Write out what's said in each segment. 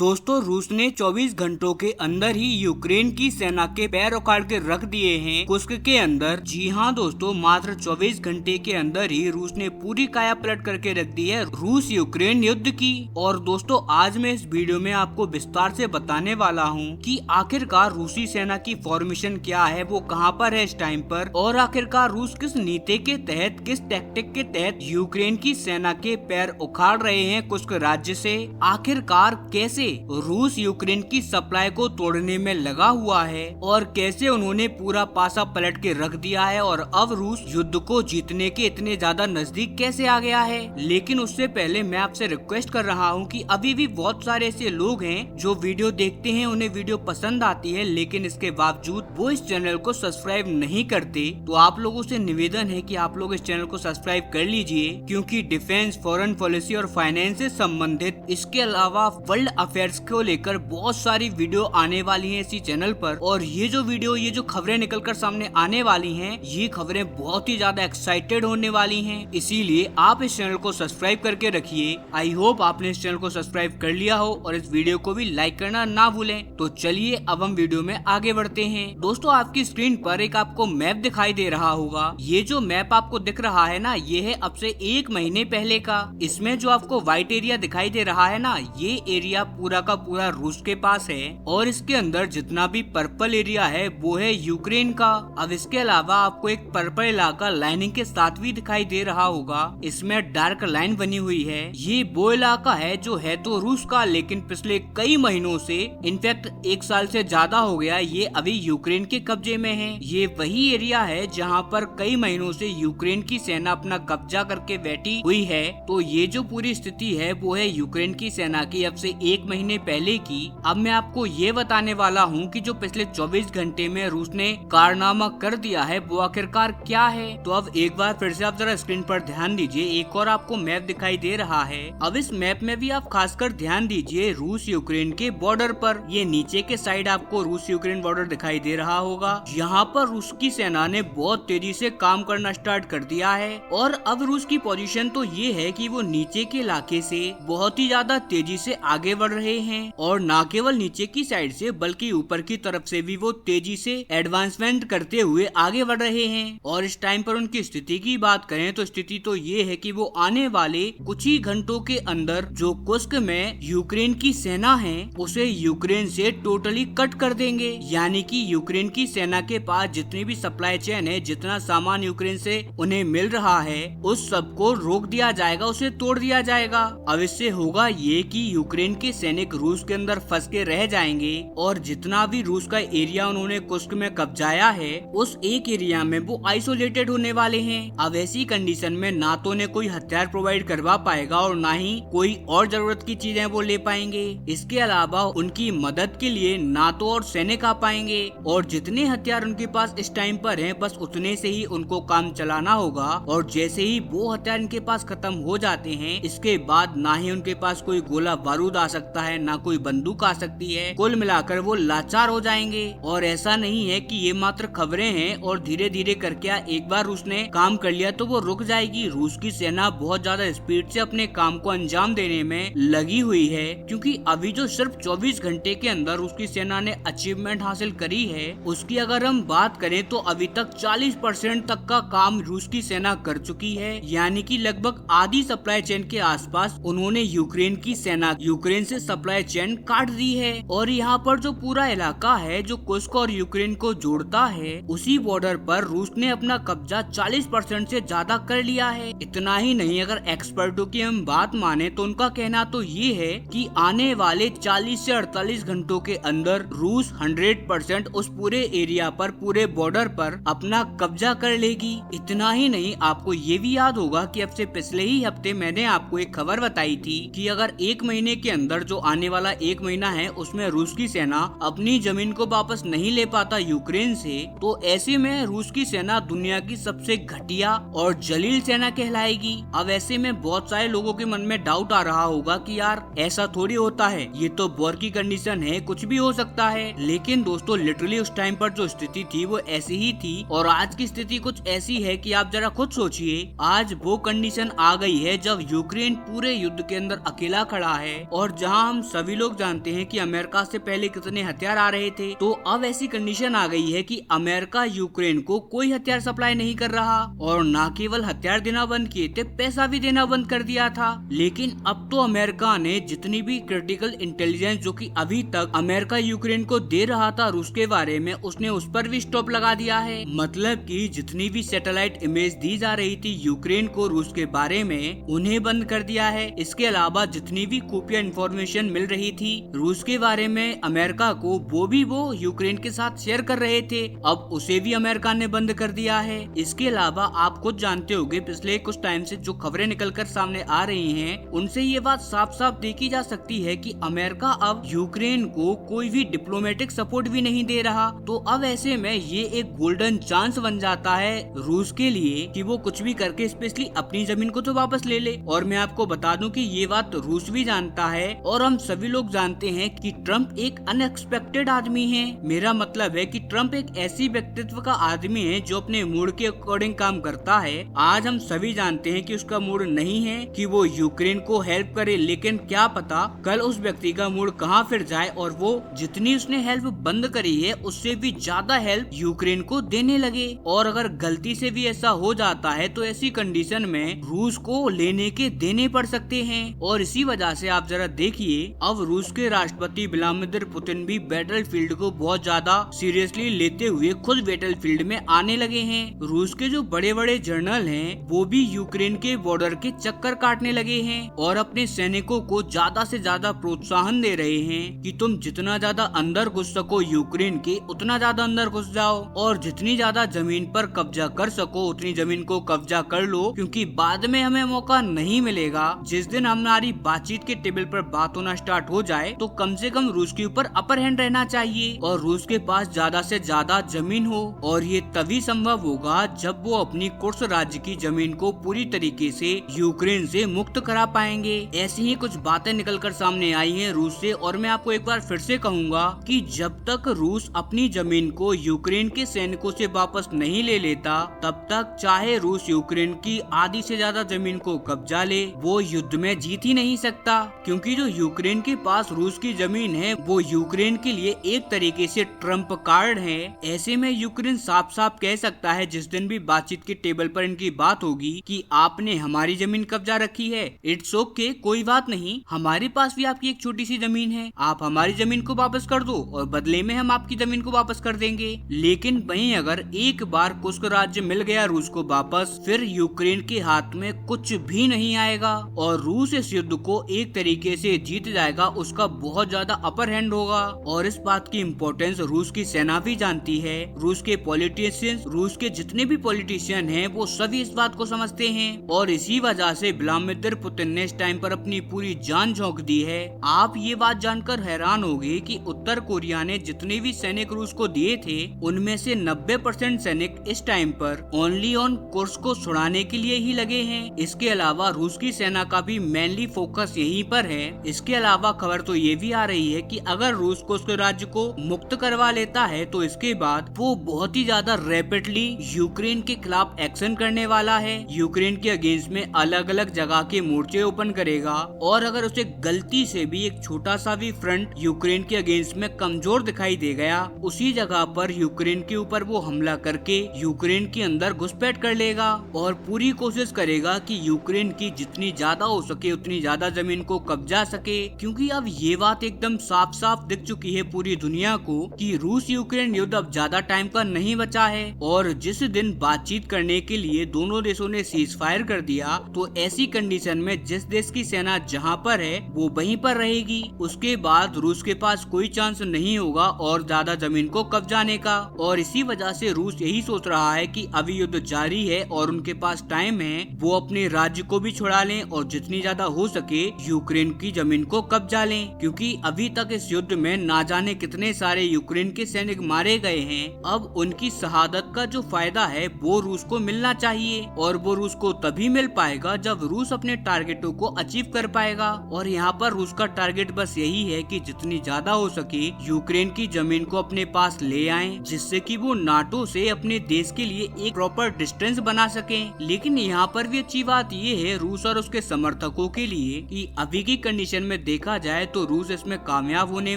दोस्तों रूस ने 24 घंटों के अंदर ही यूक्रेन की सेना के पैर उखाड़ के रख दिए हैं कुस्क के अंदर। जी हाँ दोस्तों, मात्र 24 घंटे के अंदर ही रूस ने पूरी काया पलट करके रख दी है रूस यूक्रेन युद्ध की। और दोस्तों आज मैं इस वीडियो में आपको विस्तार से बताने वाला हूँ कि आखिरकार रूसी सेना की फॉर्मेशन क्या है, वो कहाँ पर है इस टाइम पर, और आखिरकार रूस किस नीति के तहत, किस टैक्टिक के तहत यूक्रेन की सेना के पैर उखाड़ रहे हैं कुस्क राज्य से। आखिरकार कैसे रूस यूक्रेन की सप्लाई को तोड़ने में लगा हुआ है और कैसे उन्होंने पूरा पासा पलट के रख दिया है और अब रूस युद्ध को जीतने के इतने ज्यादा नजदीक कैसे आ गया है। लेकिन उससे पहले मैं आपसे रिक्वेस्ट कर रहा हूँ कि अभी भी बहुत सारे ऐसे लोग हैं जो वीडियो देखते हैं, उन्हें वीडियो पसंद आती है, लेकिन इसके बावजूद वो इस चैनल को सब्सक्राइब नहीं करते। तो आप लोगों से निवेदन है कि आप लोग इस चैनल को सब्सक्राइब कर लीजिए, क्योंकि डिफेंस, फॉरेन पॉलिसी और फाइनेंस से संबंधित, इसके अलावा वर्ल्ड अफेयर्स को लेकर बहुत सारी वीडियो आने वाली हैं इसी चैनल पर। और ये जो खबरें निकलकर सामने आने वाली हैं, ये खबरें बहुत ही ज्यादा एक्साइटेड होने वाली हैं। इसीलिए आप इस चैनल को सब्सक्राइब करके रखिए। आई होप आपने इस चैनल को सब्सक्राइब कर लिया हो और इस वीडियो को भी लाइक करना ना भूलें। तो चलिए अब हम वीडियो में आगे बढ़ते हैं। दोस्तों आपकी स्क्रीन पर एक आपको मैप दिखाई दे रहा होगा। ये जो मैप आपको दिख रहा है ना, ये है अब से 1 महीने पहले का। इसमें जो आपको व्हाइट एरिया दिखाई दे रहा है ना, ये एरिया पूरा का पूरा रूस के पास है और इसके अंदर जितना भी पर्पल एरिया है वो है यूक्रेन का। अब इसके अलावा आपको एक पर्पल इलाका लाइनिंग के साथ भी दिखाई दे रहा होगा। इसमें डार्क लाइन बनी हुई है। ये वो इलाका है जो है तो रूस का, लेकिन पिछले कई महीनों से, इनफैक्ट 1 साल से ज्यादा हो गया, ये अभी यूक्रेन के कब्जे में है। ये वही एरिया है जहाँ पर कई महीनों से यूक्रेन की सेना अपना कब्जा करके बैठी हुई है। तो ये जो पूरी स्थिति है वो है यूक्रेन की सेना की अब से 1 महीने पहले की। अब मैं आपको ये बताने वाला हूँ कि जो पिछले 24 घंटे में रूस ने कारनामा कर दिया है वो आखिरकार क्या है। तो अब एक बार फिर से आप जरा स्क्रीन पर ध्यान दीजिए। एक और आपको मैप दिखाई दे रहा है। अब इस मैप में भी आप खासकर ध्यान दीजिए रूस यूक्रेन के बॉर्डर पर। ये नीचे के साइड आपको रूस यूक्रेन बॉर्डर दिखाई दे रहा होगा। यहाँ पर रूस की सेना ने बहुत तेजी से काम करना स्टार्ट कर दिया है और अब रूस की पोजीशन तो ये है कि वो नीचे के इलाके से बहुत ही ज्यादा तेजी से आगे बढ़ रहे हैं। और न केवल नीचे की साइड से बल्कि ऊपर की तरफ से भी वो तेजी से एडवांसमेंट करते हुए आगे बढ़ रहे हैं। और इस टाइम पर उनकी स्थिति की बात करें तो स्थिति तो ये है कि वो आने वाले कुछ ही घंटों के अंदर जो कुस्क में यूक्रेन की सेना है उसे यूक्रेन से टोटली कट कर देंगे। यानी कि यूक्रेन की सेना के पास जितनी भी सप्लाई चेन है, जितना सामान यूक्रेन से उन्हें मिल रहा है, उस सब को रोक दिया जाएगा, उसे तोड़ दिया जाएगा। अब इससे होगा ये कि यूक्रेन के सैनिक रूस के अंदर फंस के रह जाएंगे और जितना भी रूस का एरिया उन्होंने कुस्क में कब्जाया है उस एक एरिया में वो आइसोलेटेड होने वाले हैं। अब ऐसी कंडीशन में ना तो उन्हें कोई हथियार प्रोवाइड करवा पाएगा और ना ही कोई और जरूरत की चीजें वो ले पाएंगे। इसके अलावा उनकी मदद के लिए नाटो और सैनिक आ पाएंगे और जितने हथियार उनके पास इस टाइम पर हैं बस उतने से ही उनको काम चलाना होगा। और जैसे ही वो हथियार इनके पास खत्म हो जाते हैं, इसके बाद ना ही उनके पास कोई गोला बारूद आ सकता है, ना कोई बंदूक आ सकती है। कुल मिलाकर वो लाचार हो जाएंगे। और ऐसा नहीं है कि ये मात्र खबरें हैं और धीरे धीरे करके एक बार रूस ने काम कर लिया तो वो रुक जाएगी। रूस की सेना बहुत ज्यादा स्पीड से अपने काम को अंजाम देने में लगी हुई है, क्योंकि अभी जो सिर्फ 24 घंटे के अंदर रूस की सेना ने अचीवमेंट हासिल करी है उसकी अगर हम बात करें तो अभी तक 40% तक का काम रूस की सेना कर चुकी है। यानी कि लगभग आधी सप्लाई चेन के आसपास उन्होंने यूक्रेन की सेना, यूक्रेन से सप्लाई चेन काट दी है। और यहाँ पर जो पूरा इलाका है जो कुस्क और यूक्रेन को जोड़ता है, उसी बॉर्डर पर रूस ने अपना कब्जा 40% से ज्यादा कर लिया है। इतना ही नहीं, अगर एक्सपर्टों की हम बात माने तो उनका कहना तो ये है कि आने वाले 40 से 48 घंटों के अंदर रूस 100% उस पूरे एरिया पर, पूरे बॉर्डर पर अपना कब्जा कर लेगी। इतना ही नहीं, आपको ये भी याद होगा कि अब से पिछले ही हफ्ते मैंने आपको एक खबर बताई थी कि अगर 1 महीने के अंदर, जो आने वाला 1 महीना है, उसमें रूस की सेना अपनी जमीन को वापस नहीं ले पाता यूक्रेन से, तो ऐसे में रूस की सेना दुनिया की सबसे घटिया और जलील सेना कहलाएगी। अब ऐसे में बहुत सारे लोगों के मन में डाउट आ रहा होगा कि यार ऐसा थोड़ी होता है, ये तो वॉर की कंडीशन है, कुछ भी हो सकता है। लेकिन दोस्तों लिटरली उस टाइम पर जो स्थिति थी वो ऐसी ही थी और आज की स्थिति कुछ ऐसी है कि आप जरा खुद सोचिए। आज वो कंडीशन आ गई है जब यूक्रेन पूरे युद्ध के अंदर अकेला खड़ा है और जहां हम सभी लोग जानते हैं कि अमेरिका से पहले कितने हथियार आ रहे थे, तो अब ऐसी कंडीशन आ गई है कि अमेरिका यूक्रेन को कोई हथियार सप्लाई नहीं कर रहा, और न केवल हथियार देना बंद किए थे, पैसा भी देना बंद कर दिया था। लेकिन अब तो अमेरिका ने जितनी भी क्रिटिकल इंटेलिजेंस जो कि अभी तक अमेरिका यूक्रेन को दे रहा था रूस के बारे में, उसने उस पर भी स्टॉप लगा दिया है। मतलब कि जितनी भी सैटेलाइट इमेज दी जा रही थी यूक्रेन को रूस के बारे में, उन्हें बंद कर दिया है। इसके अलावा जितनी भी खुफिया इंफॉर्मेशन मिल रही थी रूस के बारे में अमेरिका को, वो यूक्रेन के साथ शेयर कर रहे थे, अब उसे भी अमेरिका ने बंद कर दिया है। इसके अलावा आप खुद जानते होंगे पिछले कुछ टाइम से जो खबरें निकलकर सामने आ रही हैं, उनसे ये बात साफ साफ देखी जा सकती है कि अमेरिका अब यूक्रेन को कोई भी डिप्लोमेटिक सपोर्ट भी नहीं दे रहा। तो अब ऐसे में ये एक गोल्डन चांस बन जाता है रूस के लिए कि वो कुछ भी करके स्पेशली अपनी जमीन को तो वापस ले ले। और मैं आपको बता दूं कि ये बात रूस भी जानता है और हम सभी लोग जानते हैं कि ट्रम्प एक अनएक्सपेक्टेड आदमी है। मेरा मतलब है कि ट्रम्प एक ऐसी व्यक्तित्व का आदमी है जो अपने मूड के अकॉर्डिंग काम करता है। आज हम सभी जानते हैं कि उसका मूड नहीं है कि वो यूक्रेन को हेल्प करे, लेकिन क्या पता कल उस व्यक्ति का मूड कहाँ फिर जाए और वो जितनी उसने हेल्प बंद करी है उससे भी ज्यादा हेल्प यूक्रेन को देने लगे। और अगर गलती से भी ऐसा हो जाता है तो ऐसी कंडीशन में रूस को लेने के देने पड़ सकते हैं। और इसी वजह से आप जरा देखिए, अब रूस के राष्ट्रपति व्लादिमीर पुतिन भी बैटलफील्ड को बहुत ज्यादा सीरियसली लेते हुए खुद बैटलफील्ड में आने लगे हैं। रूस के जो बड़े बड़े जनरल हैं वो भी यूक्रेन के बॉर्डर के चक्कर काटने लगे हैं और अपने सैनिकों को ज्यादा से ज्यादा प्रोत्साहन दे रहे हैं कि तुम जितना ज्यादा अंदर घुस सको यूक्रेन के, उतना ज्यादा अंदर घुस जाओ और जितनी ज्यादा जमीन पर कब्जा कर सको उतनी जमीन को कब्जा कर लो, क्योंकि बाद में हमें मौका नहीं मिलेगा। जिस दिन हमारी बातचीत के टेबल पर बात होना स्टार्ट हो जाए तो कम से कम रूस के ऊपर अपर हैंड रहना चाहिए और रूस के पास ज्यादा से ज्यादा जमीन हो। और ये तभी संभव होगा जब वो अपनी कुर्स राज्य की जमीन को पूरी तरीके से यूक्रेन से मुक्त करा पाएंगे। ऐसी ही कुछ बातें निकलकर सामने आई हैं रूस से। और मैं आपको एक बार फिर से कहूंगा कि जब तक रूस अपनी जमीन को यूक्रेन के सैनिकों से वापस नहीं ले लेता, तब तक चाहे रूस यूक्रेन की आधी से ज्यादा जमीन को कब्जा ले, वो युद्ध में जीत ही नहीं सकता। क्योंकि जो यूक्रेन के पास रूस की जमीन है वो यूक्रेन के लिए एक तरीके से ट्रम्प कार्ड है। ऐसे में यूक्रेन साफ साफ कह सकता है जिस दिन भी बातचीत के टेबल पर इनकी बात होगी कि आपने हमारी जमीन कब्जा रखी है, इट्स ओके, कोई बात नहीं, हमारे पास भी आपकी एक छोटी सी जमीन है, आप हमारी जमीन को वापस कर दो और बदले में हम आपकी जमीन को वापस कर देंगे। लेकिन वहीं अगर एक बार कुर्स्क राज्य मिल गया रूस को वापस, फिर यूक्रेन के हाथ में कुछ भी नहीं आएगा और रूस इस युद्ध को एक तरीके से जीत जाएगा। उसका बहुत ज्यादा अपर हैंड होगा और इस बात की इम्पोर्टेंस रूस की सेना भी जानती है। रूस के पॉलिटिशियंस, रूस के जितने भी पॉलिटिशियन हैं, वो सभी इस बात को समझते हैं और इसी वजह से व्लादिमीर पुतिन ने इस टाइम पर अपनी पूरी जान झोंक दी है। आप ये बात जानकर हैरान होंगे कि उत्तर कोरिया ने जितने भी सैनिक रूस को दिए थे उनमें से 90% सैनिक इस टाइम पर ओनली ऑन कुर्स्क को छुड़ाने के लिए ही लगे हैं। इसके अलावा रूस की सेना का भी मेनली फोकस यहीं पर है। इसके अलावा खबर तो ये भी आ रही है कि अगर रूस कुर्स्क राज्य को मुक्त करवा लेता है तो इसके बाद वो बहुत ही ज्यादा रैपिडली यूक्रेन के खिलाफ एक्शन करने वाला है। यूक्रेन के अगेंस्ट में अलग अलग जगह के मोर्चे ओपन करेगा और अगर उसे गलती से भी एक छोटा सा भी फ्रंट यूक्रेन के अगेंस्ट में कमजोर दिखाई दे गया, उसी जगह पर यूक्रेन के ऊपर वो हमला करके यूक्रेन के अंदर घुसपैठ कर लेगा और पूरी कोशिश करेगा कि यूक्रेन की जितनी ज्यादा हो सके उतनी ज्यादा जमीन को कब्जा सके। क्योंकि अब ये बात एकदम साफ साफ दिख चुकी है पूरी दुनिया को कि रूस यूक्रेन युद्ध अब ज्यादा टाइम का नहीं बचा है और जिस दिन बातचीत करने के लिए दोनों देशों ने सीज फायर कर दिया, तो ऐसी कंडीशन में जिस देश की सेना जहां पर है वो वहीं पर रहेगी। उसके बाद रूस के पास कोई चांस नहीं होगा और ज्यादा जमीन को कब्जाने का। और इसी वजह से रूस यही सोच रहा है कि अभी युद्ध जारी है और उनके पास टाइम है, वो अपने राज्य को भी छुड़ा लें और जितनी ज्यादा हो सके यूक्रेन की जमीन को कब्जा लें। क्योंकि अभी तक इस युद्ध में ना जाने कितने सारे यूक्रेन के सैनिक मारे गए हैं। अब उनकी शहादत का जो फायदा है वो रूस को मिलना चाहिए और वो रूस को तभी मिल पाएगा जब रूस अपने टारगेटों को अचीव कर पाएगा। और यहाँ पर रूस का टारगेट बस यही है कि जितनी ज्यादा हो सके यूक्रेन की जमीन को अपने पास ले आए, जिससे कि वो नाटो से अपने देश के लिए एक प्रॉपर डिस्टेंस बना सकें। लेकिन यहाँ पर भी अच्छी बात ये है रूस और उसके समर्थकों के लिए कि अभी की कंडीशन में देखा जाए तो रूस इसमें कामयाब होने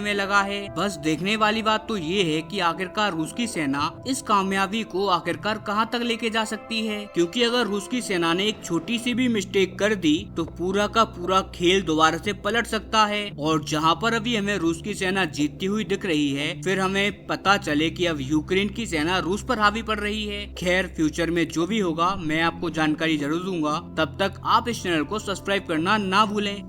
में लगा है। बस देखने वाली बात तो ये है कि आखिरकार रूस की सेना इस कामयाबी को आखिरकार कहां तक लेके जा सकती है, क्योंकि अगर रूस की सेना ने एक छोटी सी भी मिस्टेक कर दी तो पूरा का पूरा खेल दोबारा से पलट सकता है। और जहां पर अभी हमें रूस की सेना जीतती हुई दिख रही है, फिर हमें पता चले कि अब यूक्रेन की सेना रूस पर हावी पड़ रही है। खैर, फ्यूचर में जो भी होगा मैं आपको जानकारी जरूर दूंगा। तब तक आप इस चैनल को सब्सक्राइब करना ना भूलें।